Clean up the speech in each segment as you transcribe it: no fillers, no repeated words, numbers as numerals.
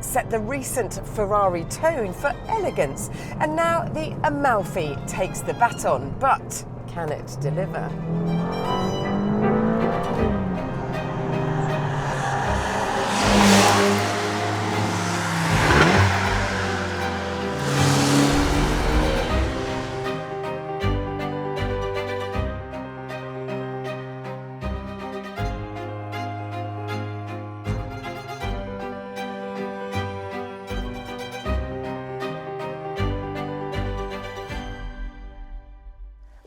set the recent Ferrari tone for elegance, and now the Amalfi takes the baton, but can it deliver?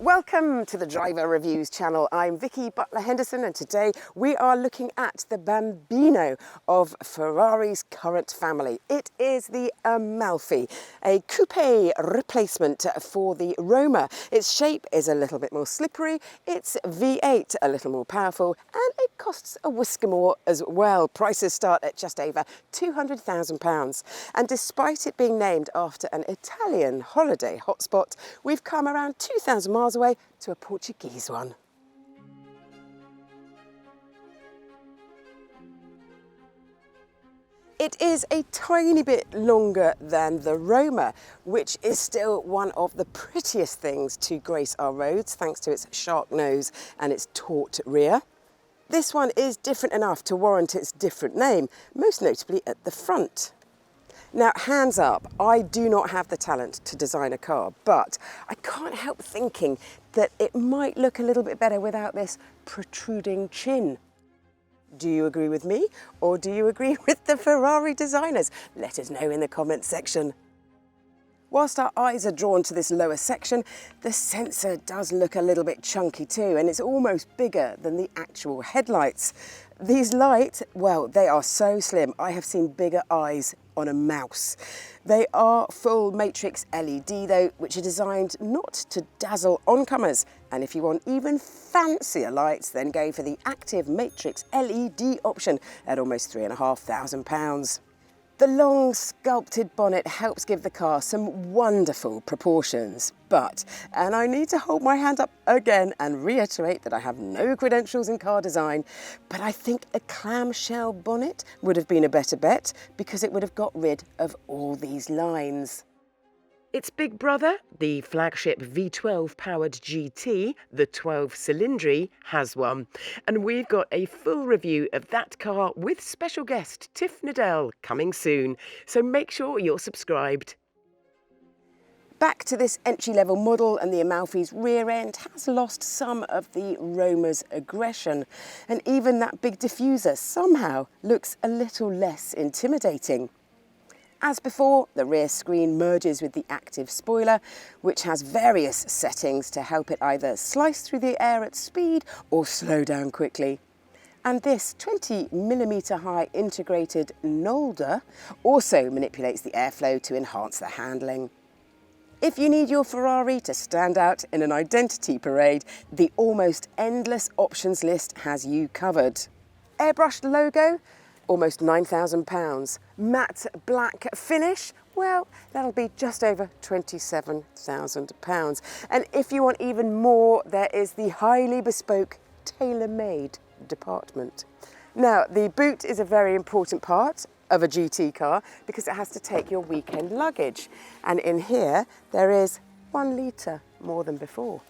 Welcome to the Driver Reviews channel. I'm Vicki Butler-Henderson, and today we are looking at the bambino of Ferrari's current family. It is the Amalfi, a coupe replacement for the Roma. Its shape is a little bit more slippery, its V8 a little more powerful, and it costs a whisker more as well. Prices start at just over £200,000. And despite it being named after an Italian holiday hotspot, we've come around 2,000 miles away to a Portuguese one. It is a tiny bit longer than the Roma, which is still one of the prettiest things to grace our roads thanks to its sharp nose and its taut rear. This one is different enough to warrant its different name, most notably at the front. Now, hands up, I do not have the talent to design a car, but I can't help thinking that it might look a little bit better without this protruding chin. Do you agree with me, or do you agree with the Ferrari designers? Let us know in the comments section. Whilst our eyes are drawn to this lower section, the sensor does look a little bit chunky too, and it's almost bigger than the actual headlights. These lights, well, they are so slim, I have seen bigger eyes on a mouse. They are full matrix LED though, which are designed not to dazzle oncomers. And if you want even fancier lights, then go for the active matrix LED option at almost £3,500. The long sculpted bonnet helps give the car some wonderful proportions, but, and I need to hold my hand up again and reiterate that I have no credentials in car design, but I think a clamshell bonnet would have been a better bet because it would have got rid of all these lines. Its big brother, the flagship V12 powered GT, the 12 Cylindri, has one. And we've got a full review of that car with special guest Tyre Dial coming soon. So make sure you're subscribed. Back to this entry-level model, and the Amalfi's rear end has lost some of the Roma's aggression. And even that big diffuser somehow looks a little less intimidating. As before, the rear screen merges with the active spoiler, which has various settings to help it either slice through the air at speed or slow down quickly. And this 20mm high integrated Nolder also manipulates the airflow to enhance the handling. If you need your Ferrari to stand out in an identity parade, the almost endless options list has you covered. Airbrushed logo? Almost £9,000. Matte black finish? Well, that'll be just over £27,000. And if you want even more, there is the highly bespoke, tailor-made department. Now, the boot is a very important part of a GT car because it has to take your weekend luggage. And in here, there is 1 litre more than before.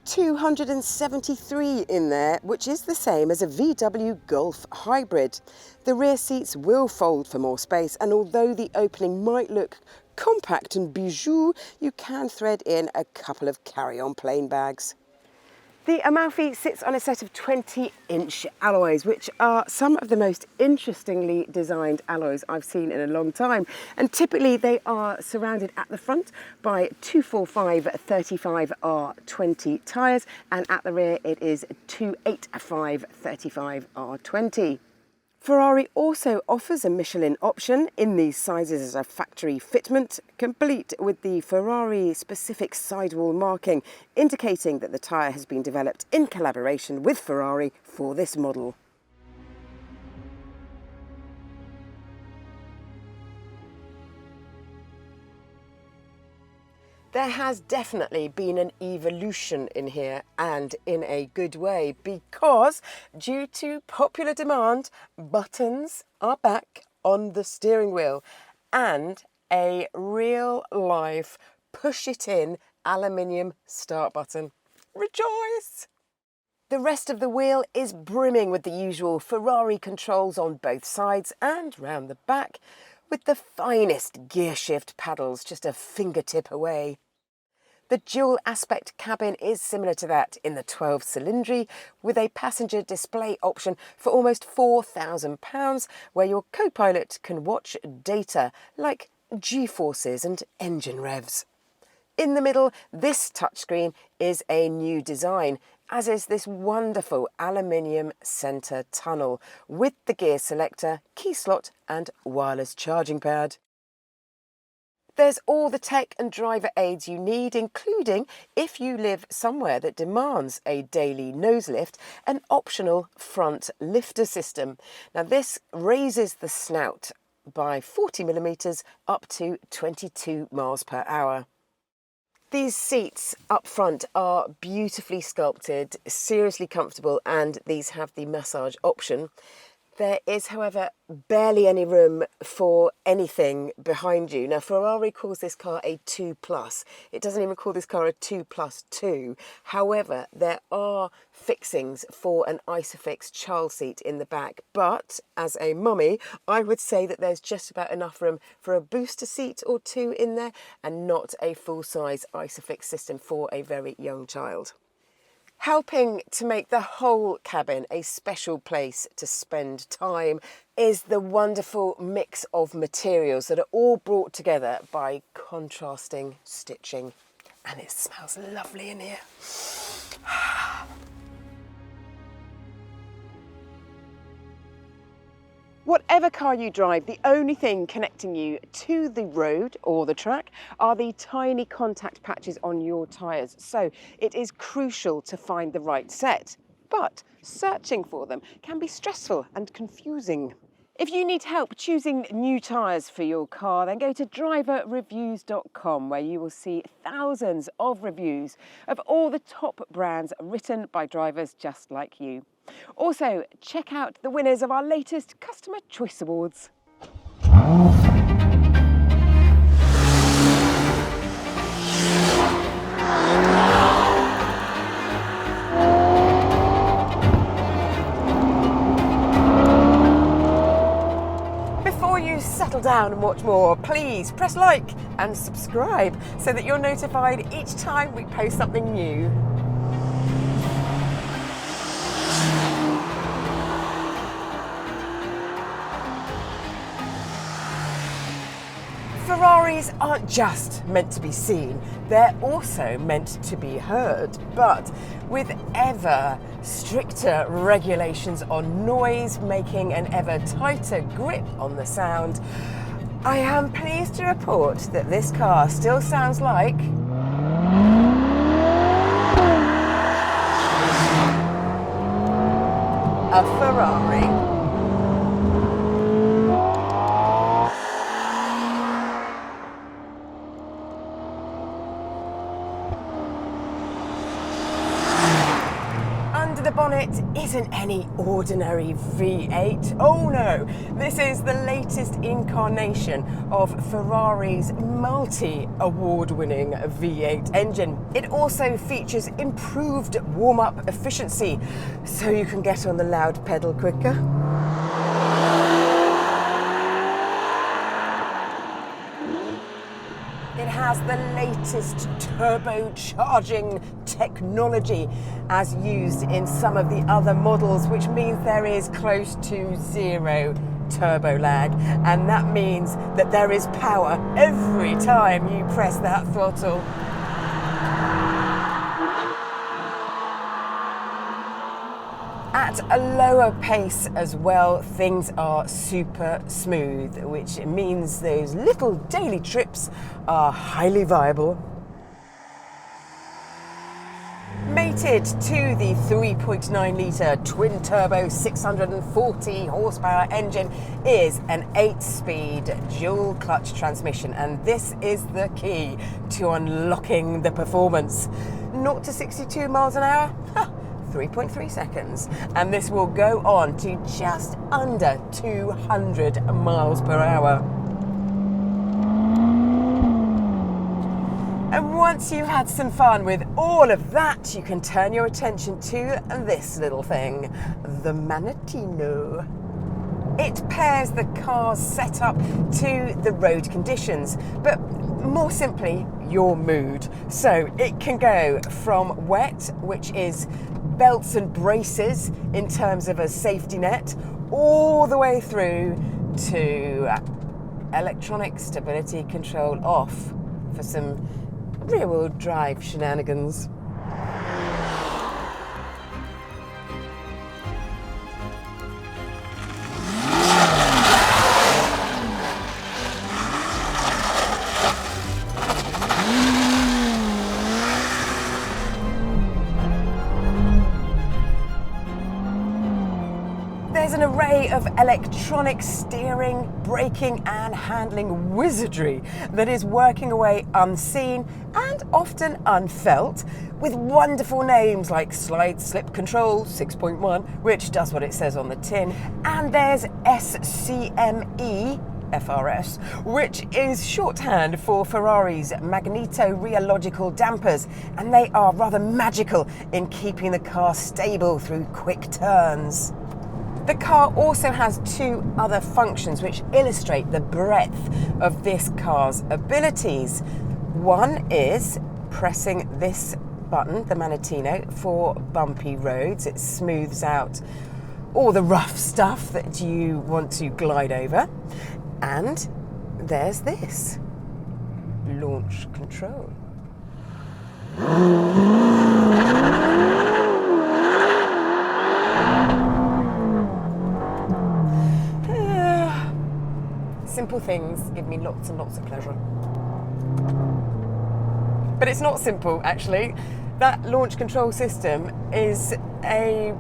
273 in there, which is the same as a VW Golf hybrid. The rear seats will fold for more space, and although the opening might look compact and bijou, you can thread in a couple of carry-on plane bags. The Amalfi sits on a set of 20-inch alloys, which are some of the most interestingly designed alloys I've seen in a long time. And typically they are surrounded at the front by 245/35R20 tyres, and at the rear it is 285/35R20. Ferrari also offers a Michelin option in these sizes as a factory fitment, complete with the Ferrari-specific sidewall marking, indicating that the tyre has been developed in collaboration with Ferrari for this model. There has definitely been an evolution in here, and in a good way, because due to popular demand, buttons are back on the steering wheel and a real life push it in aluminium start button. Rejoice! The rest of the wheel is brimming with the usual Ferrari controls on both sides and round the back, with the finest gear shift paddles just a fingertip away. The dual aspect cabin is similar to that in the 12 cylindry, with a passenger display option for almost £4,000, where your co-pilot can watch data like G-forces and engine revs. In the middle, this touchscreen is a new design, as is this wonderful aluminium centre tunnel with the gear selector, key slot and wireless charging pad. There's all the tech and driver aids you need, including, if you live somewhere that demands a daily nose lift, an optional front lifter system. Now this raises the snout by 40mm up to 22 miles per hour. These seats up front are beautifully sculpted, seriously comfortable, and these have the massage option. There is, however, barely any room for anything behind you. Now, Ferrari calls this car a 2+. It doesn't even call this car a 2+2. However, there are fixings for an Isofix child seat in the back. But as a mummy, I would say that there's just about enough room for a booster seat or two in there and not a full-size Isofix system for a very young child. Helping to make the whole cabin a special place to spend time is the wonderful mix of materials that are all brought together by contrasting stitching. And it smells lovely in here. Whatever car you drive, the only thing connecting you to the road or the track are the tiny contact patches on your tyres. So it is crucial to find the right set, but searching for them can be stressful and confusing. If you need help choosing new tyres for your car, then go to DriverReviews.com, where you will see thousands of reviews of all the top brands written by drivers just like you. Also, check out the winners of our latest Customer Choice Awards. Before you settle down and watch more, please press like and subscribe so that you're notified each time we post something new. Ferraris aren't just meant to be seen, they're also meant to be heard. But with ever stricter regulations on noise, making an ever tighter grip on the sound, I am pleased to report that this car still sounds like a Ferrari. The bonnet isn't any ordinary V8. Oh no, this is the latest incarnation of Ferrari's multi-award-winning V8 engine. It also features improved warm-up efficiency, so you can get on the loud pedal quicker. It has the latest turbocharging technology as used in some of the other models, which means there is close to zero turbo lag, and that means that there is power every time you press that throttle. At a lower pace as well, things are super smooth, which means those little daily trips are highly viable. Mated to the 3.9 litre twin-turbo 640 horsepower engine is an 8-speed dual-clutch transmission, and this is the key to unlocking the performance. 0 to 62 miles an hour? 3.3 seconds, and this will go on to just under 200 miles per hour. And once you've had some fun with all of that, you can turn your attention to this little thing, the Manettino. It pairs the car's setup to the road conditions, but more simply, your mood. So it can go from wet, which is belts and braces in terms of a safety net, all the way through to electronic stability control off for some rear-wheel drive shenanigans. There's an array of electronic steering, braking and handling wizardry that is working away unseen and often unfelt, with wonderful names like Slide Slip Control 6.1, which does what it says on the tin, and there's SCME FRS, which is shorthand for Ferrari's Manettino Dial dampers, and they are rather magical in keeping the car stable through quick turns. The car also has two other functions which illustrate the breadth of this car's abilities. One is pressing this button, the Manettino, for bumpy roads. It smooths out all the rough stuff that you want to glide over. And there's this, launch control. Simple things give me lots and lots of pleasure. But it's not simple, actually. That launch control system is a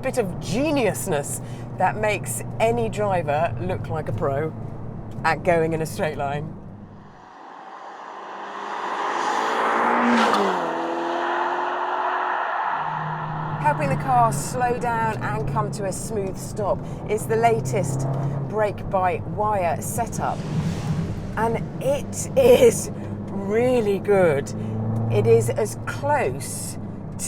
bit of geniusness that makes any driver look like a pro at going in a straight line. Helping the car slow down and come to a smooth stop is the latest brake-by-wire setup, and it is really good. It is as close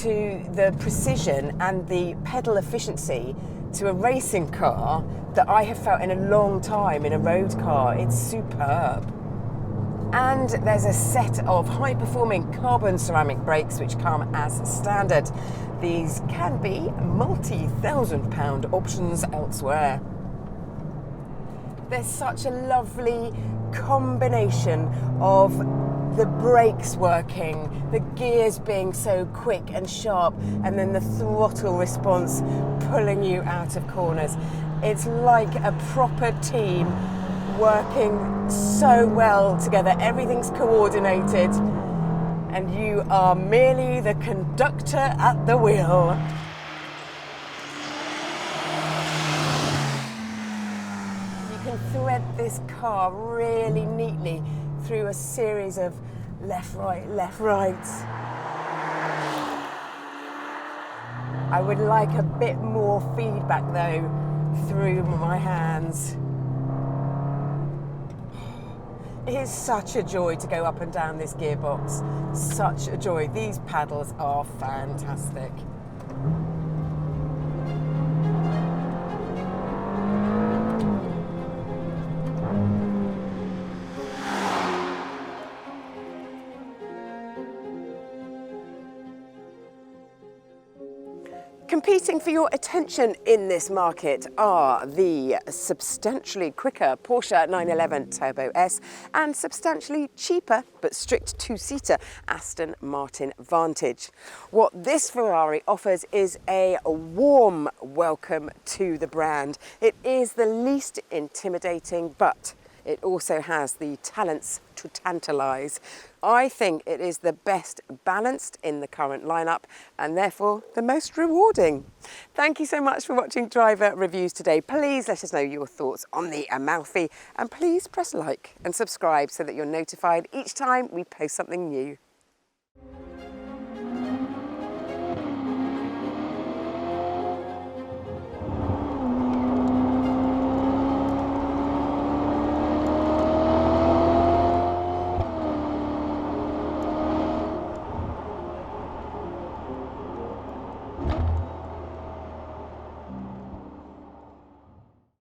to the precision and the pedal efficiency to a racing car that I have felt in a long time in a road car. It's superb. And there's a set of high-performing carbon ceramic brakes which come as standard. These can be multi-thousand-pound options elsewhere. There's such a lovely combination of the brakes working, the gears being so quick and sharp, and then the throttle response pulling you out of corners. It's like a proper team working so well together. Everything's coordinated, and you are merely the conductor at the wheel. You can thread this car really neatly through a series of left, right, left, right. I would like a bit more feedback though through my hands. It is such a joy to go up and down this gearbox. Such a joy. These paddles are fantastic. Competing for your attention in this market are the substantially quicker Porsche 911 Turbo S and substantially cheaper but strict two-seater Aston Martin Vantage. What this Ferrari offers is a warm welcome to the brand. It is the least intimidating, but it also has the talents to tantalise. I think it is the best balanced in the current lineup and therefore the most rewarding. Thank you so much for watching Driver Reviews today. Please let us know your thoughts on the Amalfi and please press like and subscribe so that you're notified each time we post something new.